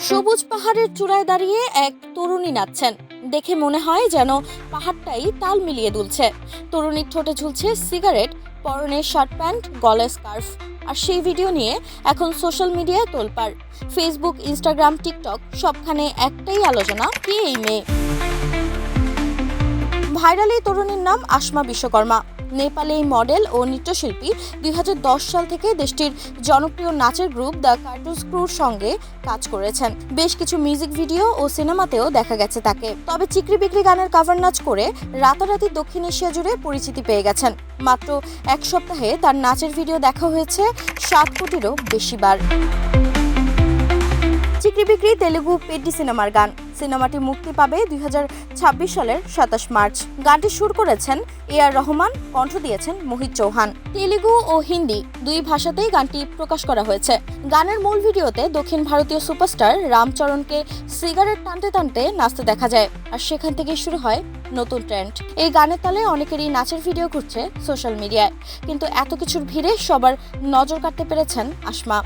সবুজ পাহাড়ের চূড়ায় দাঁড়িয়ে এক তরুণী নাচছেন। দেখে মনে হয় যেন পাহাড়টাই তাল মিলিয়ে দুলছে। তরুণীর ঠোঁটে ঝুলছে সিগারেট, পরনে শার্ট প্যান্ট, গলায় স্কার্ফ। আর সেই ভিডিও নিয়ে এখন সোশ্যাল মিডিয়ায় তোলপাড়। ফেসবুক, ইনস্টাগ্রাম, টিকটক সবখানে একটাই আলোচনা, কে এই মেয়ে। ভাইরাল এই তরুণীর নাম আসমা বিশ্বকর্মা। নেপালে এই মডেল ও নৃত্যশিল্পী 2010 সাল থেকে দেশটির জনপ্রিয় নাচের গ্রুপ দ্য কার্টুন ক্রুর সঙ্গে কাজ করেছেন। বেশ কিছু মিউজিক ভিডিও ও সিনেমাতেও দেখা গেছে তাকে। তবে চিকরি বিক্রি গানের কাভার নাচ করে রাতারাতি দক্ষিণ এশিয়া জুড়ে পরিচিতি পেয়ে গেছেন। মাত্র এক সপ্তাহে তার নাচের ভিডিও দেখা হয়েছে 7 কোটিরও বেশি বার। চিকরি বিক্রি তেলুগু পেডি সিনেমার গান। সিনেমাটি মুক্তি পাবে 2026 সালের 27 মার্চ। গানটি সুর করেছেন এআর রহমান, কণ্ঠ দিয়েছেন মোহিত চৌহান। তেলুগু ও হিন্দি দুই ভাষাতেই গানটি প্রকাশ করা হয়েছে। গানের মূল ভিডিওতে দক্ষিণ ভারতীয় সুপারস্টার রামচরণকে সিগারেট টানতে টানতে নাচতে দেখা যায়। আর সেখান থেকে শুরু হয় নতুন ট্রেন্ড। এই গানের তালে অনেকেরই নাচের ভিডিও ঘুরছে সোশ্যাল মিডিয়ায়। কিন্তু এত কিছুর ভিড়ে সবার নজর কাটতে পেরেছেন আসমা।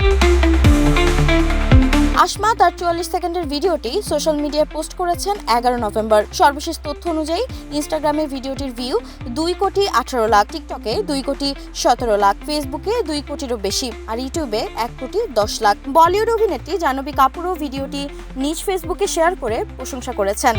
আসমা তার 44 সেকেন্ডের ভিডিওটি সোশ্যাল মিডিয়ায় পোস্ট করেছেন 11 নভেম্বর। সর্বশেষ তথ্য অনুযায়ী ইনস্টাগ্রামে ভিডিওটির ভিউ 2,18,00,000, টিকটকে 2,17,00,000, ফেসবুকে 2 কোটিরও বেশি, আর ইউটিউবে 1,10,00,000। বলিউড অভিনেত্রী জাহ্নবী কাপুরও ভিডিওটি নিজ ফেসবুকে শেয়ার করে প্রশংসা করেছেন।